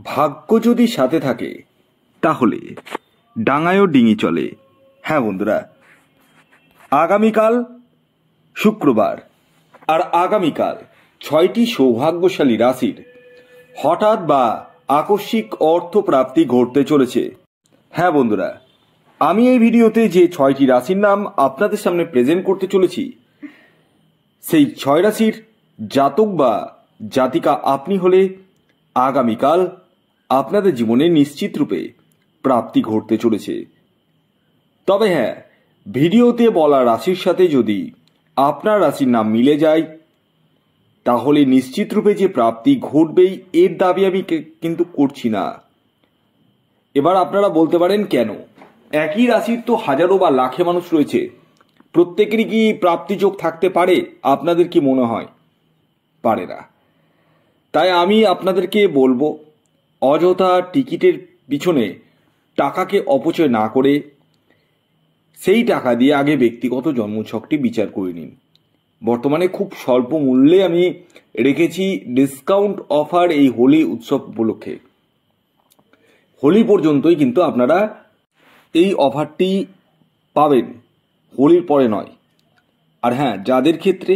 ভাগ্য যদি সাথে থাকে তাহলে ডাঙায়ও ডিঙি চলে। হ্যাঁ বন্ধুরা, আগামীকাল শুক্রবার, আর আগামীকাল 6টি সৌভাগ্যশালী রাশির হঠাৎ বা আকস্মিক অর্থপ্রাপ্তি ঘটতে চলেছে। হ্যাঁ বন্ধুরা, আমি এই ভিডিওতে যে 6টি রাশির নাম আপনাদের সামনে প্রেজেন্ট করতে চলেছি, সেই 6 রাশির জাতক বা জাতিকা আপনি হলে আগামীকাল আপনাদের জীবনে নিশ্চিত রূপে প্রাপ্তি ঘটতে চলেছে। তবে হ্যাঁ, ভিডিওতে বলা রাশির সাথে যদি আপনার রাশির নাম মিলে যায় তাহলে নিশ্চিত রূপে যে প্রাপ্তি ঘটবেই এর দাবি আমি কিন্তু করছি না। এবার আপনারা বলতে পারেন, কেন? একই রাশির তো হাজারো বা লাখে মানুষ রয়েছে, প্রত্যেকেরই কি প্রাপ্তিযোগ থাকতে পারে? আপনাদের কি মনে হয়? পারে না। তাই আমি আপনাদেরকে বলবো, অযথা টিকিটের পিছনে টাকাকে অপচয় না করে সেই টাকা দিয়ে আগে ব্যক্তিগত জন্মছকটি বিচার করে নিন। বর্তমানে খুব স্বল্প মূল্যে আমি রেখেছি ডিসকাউন্ট অফার এই হোলি উৎসব উপলক্ষে। হোলি পর্যন্তই কিন্তু আপনারা এই অফারটি পাবেন, হোলির পরে নয়। আর হ্যাঁ, যাদের ক্ষেত্রে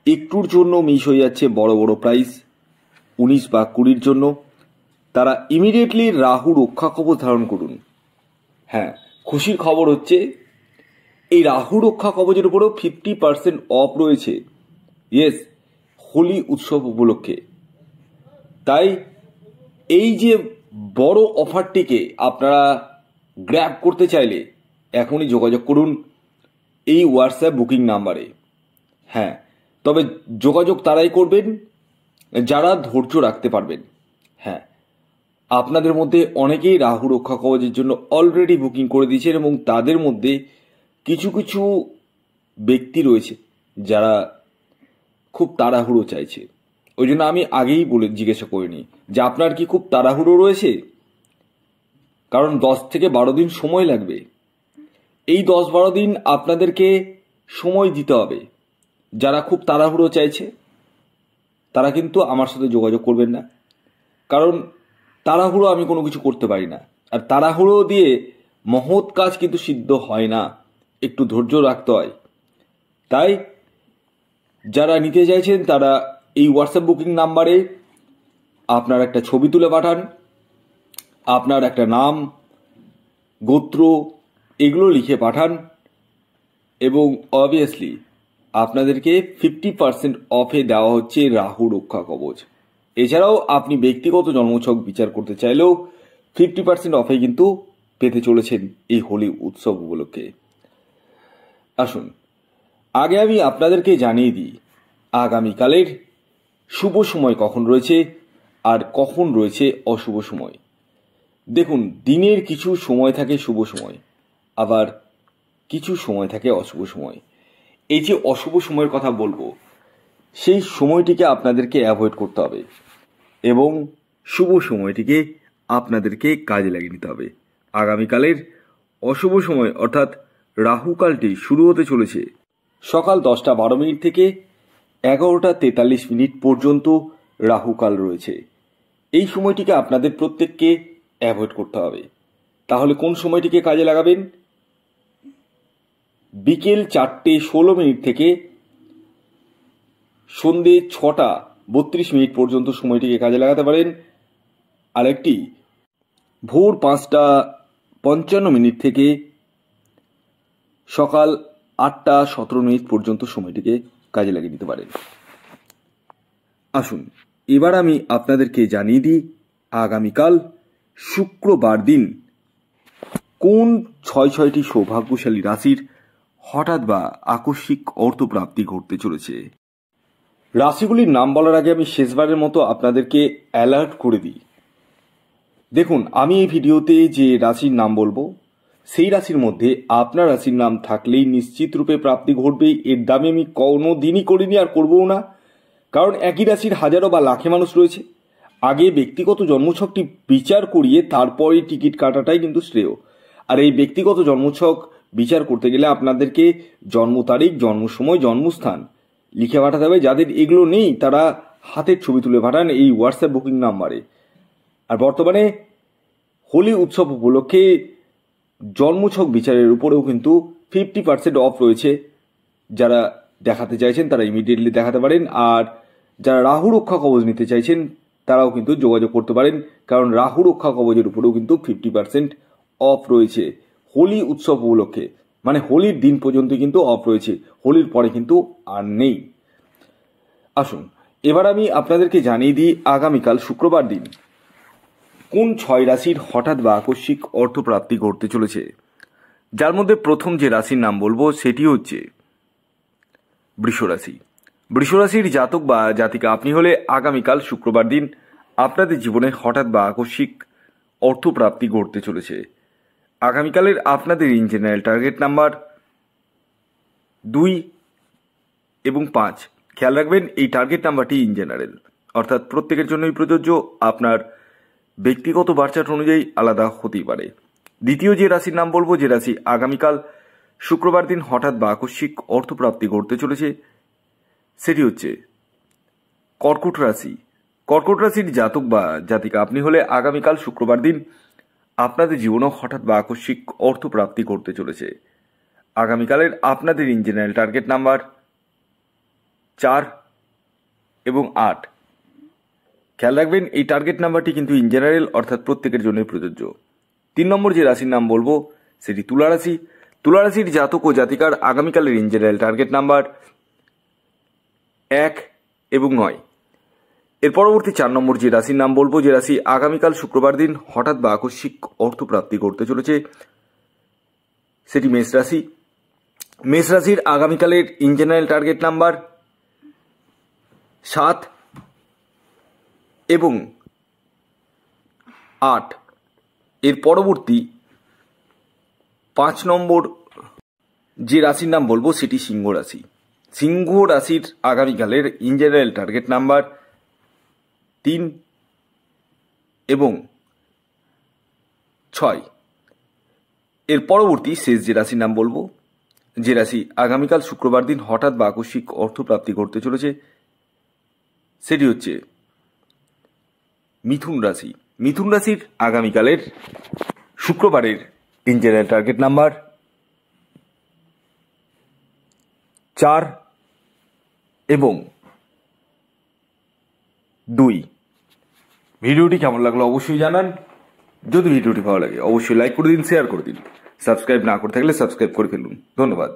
একটুর জন্য মিস হয়ে যাচ্ছে বড় বড় প্রাইস 19 বা 20-র জন্য, তারা ইমিডিয়েটলি রাহু রক্ষা কবচ ধারণ করুন। হ্যাঁ, খুশির খবর হচ্ছে এই রাহু রক্ষা কবচের উপরেও 50% অফ রয়েছে। ইয়েস, হোলি উৎসব উপলক্ষে। তাই এই যে বড় অফারটিকে আপনারা গ্র্যাব করতে চাইলে এখনই যোগাযোগ করুন এই হোয়াটসঅ্যাপ বুকিং নাম্বারে। হ্যাঁ, তবে যোগাযোগ তারাই করবেন যারা ধৈর্য রাখতে পারবেন। হ্যাঁ, আপনাদের মধ্যে অনেকেই রাহু রক্ষা কবচের জন্য অলরেডি বুকিং করে দিয়েছেন এবং তাদের মধ্যে কিছু কিছু ব্যক্তি রয়েছে যারা খুব তাড়াহুড়ো চাইছে। ওই জন্য আমি আগেই জিজ্ঞাসা করিনি যে আপনার কি খুব তাড়াহুড়ো রয়েছে, কারণ 10 থেকে 12 দিন সময় লাগবে। এই 10-12 দিন আপনাদেরকে সময় দিতে হবে। যারা খুব তাড়াহুড়ো চাইছে তারা কিন্তু আমার সাথে যোগাযোগ করবেন না, কারণ তাড়াহুড়ো আমি কোনো কিছু করতে পারি না, আর তাড়াহুড়ো দিয়ে মহৎ কাজ কিন্তু সিদ্ধ হয় না, একটু ধৈর্য রাখতে হয়। তাই যারা নিতে চাইছেন তারা এই হোয়াটসঅ্যাপ বুকিং নাম্বারে আপনার একটা ছবি তুলে পাঠান, আপনার একটা নাম, গোত্র এগুলো লিখে পাঠান, এবং অবভিয়াসলি আপনাদেরকে 50% অফে দেওয়া হচ্ছে রাহু রক্ষা কবচ। এছাড়াও আপনি ব্যক্তিগত জন্মছক বিচার করতে চাইলেও 50% অফে কিন্তু পেতে চলেছেন এই হোলি উৎসব উপলক্ষে। আসুন, আগে আমি আপনাদেরকে জানিয়ে দিই আগামীকালের শুভ সময় কখন রয়েছে আর কখন রয়েছে অশুভ সময়। দেখুন, দিনের কিছু সময় থাকে শুভ সময়, আবার কিছু সময় থাকে অশুভ সময়। এই যে অশুভ সময়ের কথা বলবো, সেই সময়টিকে আপনাদেরকে অ্যাভয়েড করতে হবে এবং শুভ সময়টিকে আপনাদেরকে কাজে লাগিয়ে নিতে হবে। আগামীকালের অশুভ সময় অর্থাৎ রাহুকালটি শুরু হতে চলেছে সকাল 10:12 থেকে 11:43 পর্যন্ত রাহুকাল রয়েছে। এই সময়টিকে আপনাদের প্রত্যেককে অ্যাভয়েড করতে হবে। তাহলে কোন সময়টিকে কাজে লাগাবেন? বিকেল 4:16 থেকে সন্ধে 6:32 পর্যন্ত সময়টিকে কাজে লাগাতে পারেন। আরেকটি ভোর 5:55 থেকে সকাল 8:17 পর্যন্ত সময়টিকে কাজে লাগিয়ে নিতে পারেন। আসুন, এবার আমি আপনাদেরকে জানিয়ে দিই আগামীকাল শুক্রবার দিন কোন 6টি সৌভাগ্যশালী রাশির হঠাৎ বা আকস্মিক অর্থপ্রাপ্তি ঘটতে চলেছে। রাশিগুলির নাম বলার আগে আমি শেষবারের মতো আপনাদেরকে অ্যালার্ট করে দিই। দেখুন, আমি এই ভিডিওতে যে রাশির নাম বলবো সেই রাশির মধ্যে আপনার রাশির নাম থাকলেই নিশ্চিত রূপে প্রাপ্তি ঘটবে, এর দাবি আমি কোনো দিনই করিনি আর করবও না। কারণ একই রাশির হাজারো বা লাখে মানুষ রয়েছে, আগে ব্যক্তিগত জন্মছকটি বিচার করিয়ে তারপরে টিকিট কাটাটাই কিন্তু শ্রেয়। আর এই ব্যক্তিগত জন্মছক বিচার করতে গেলে আপনাদেরকে জন্ম তারিখ, জন্ম সময়, জন্মস্থান লিখে পাঠাতে হবে। যাদের এগুলো নেই তারা হাতের ছবি তুলে পাঠান এই হোয়াটসঅ্যাপ বুকিং নাম্বারে। আর বর্তমানে হোলি উৎসব উপলক্ষে জন্মছক বিচারের উপরেও কিন্তু 50% অফ রয়েছে। যারা দেখাতে চাইছেন তারা ইমিডিয়েটলি দেখাতে পারেন, আর যারা রাহু রক্ষা কবচ নিতে চাইছেন তারাও কিন্তু যোগাযোগ করতে পারেন, কারণ রাহু রক্ষা কবচের উপরেও কিন্তু 50% অফ রয়েছে হোলি উৎসব উপলক্ষে। মানে হোলির দিন পর্যন্ত কিন্তু অফ রয়েছে, হোলির পরে কিন্তু আর নেই। আসুন এবার আমি আপনাদেরকে জানিয়ে দিই আগামীকাল শুক্রবার দিন কোন 6 রাশির হঠাৎ বা আকস্মিক অর্থপ্রাপ্তি ঘটতে চলেছে। যার মধ্যে প্রথম যে রাশির নাম বলবো সেটি হচ্ছে বৃষ রাশি। বৃষ রাশির জাতক বা জাতিকা আপনি হলে আগামীকাল শুক্রবার দিন আপনাদের জীবনে হঠাৎ বা আকস্মিক অর্থপ্রাপ্তি ঘটতে চলেছে। আগামীকালের আপনাদের ইন জেনারেল টার্গেট নাম্বার 2 এবং 5। খেয়াল রাখবেন এই টার্গেট নাম্বারটি ইন জেনারেল, অর্থাৎ প্রত্যেকের জন্যই প্রযোজ্য, আপনার ব্যক্তিগত বার্চার্ট অনুযায়ী আলাদা হতেই পারে। দ্বিতীয় যে রাশির নাম বলবো, যে রাশি আগামীকাল শুক্রবার দিন হঠাৎ বা আকস্মিক অর্থপ্রাপ্তি ঘটতে চলেছে, সেটি হচ্ছে কর্কট রাশি। কর্কট রাশির জাতক বা জাতিকা আপনি হলে আগামীকাল শুক্রবার দিন আপনাদের জীবনেও হঠাৎ বা আকস্মিক অর্থপ্রাপ্তি ঘটতে চলেছে। আগামীকালের আপনাদের ইন জেনারেল টার্গেট নাম্বার 4 এবং 8। খেয়াল রাখবেন এই টার্গেট নাম্বারটি কিন্তু ইন জেনারেল, অর্থাৎ প্রত্যেকের জন্যই প্রযোজ্য। 3 নম্বর যে রাশির নাম বলবো সেটি তুলা রাশি। তুলা রাশির জাতক ও জাতিকার আগামীকালের ইন জেনারেল টার্গেট নাম্বার 1 এবং 9। এর পরবর্তী 4 নম্বর যে রাশির নাম বলবো, যে রাশি আগামীকাল শুক্রবার দিন হঠাৎ বা আকস্মিক অর্থপ্রাপ্তি ঘটতে চলেছে, সেটি মেষ রাশি। মেষ রাশির আগামীকালের ইন জেনারেল টার্গেট নাম্বার 7 এবং 8। এর পরবর্তী 5 নম্বর যে রাশির নাম বলবো সেটি সিংহ রাশি। সিংহ রাশির আগামীকালের ইন জেনারেল টার্গেট নাম্বার 3 এবং 6। এর পরবর্তী শেষ যে রাশির নাম বলবো, যে রাশি আগামীকাল শুক্রবার দিন হঠাৎ বা আকস্মিক অর্থপ্রাপ্তি ঘটতে চলেছে, সেটি হচ্ছে মিথুন রাশি। মিথুন রাশির আগামীকালের শুক্রবারের ইন জেনারেল টার্গেট নাম্বার 4 এবং 2। ভিডিওটি কেমন লাগলো অবশ্যই জানান। যদি ভিডিওটি ভালো লাগে অবশ্যই লাইক করে দিন, শেয়ার করে দিন। সাবস্ক্রাইব না করে থাকলে সাবস্ক্রাইব করে ফেলুন। ধন্যবাদ।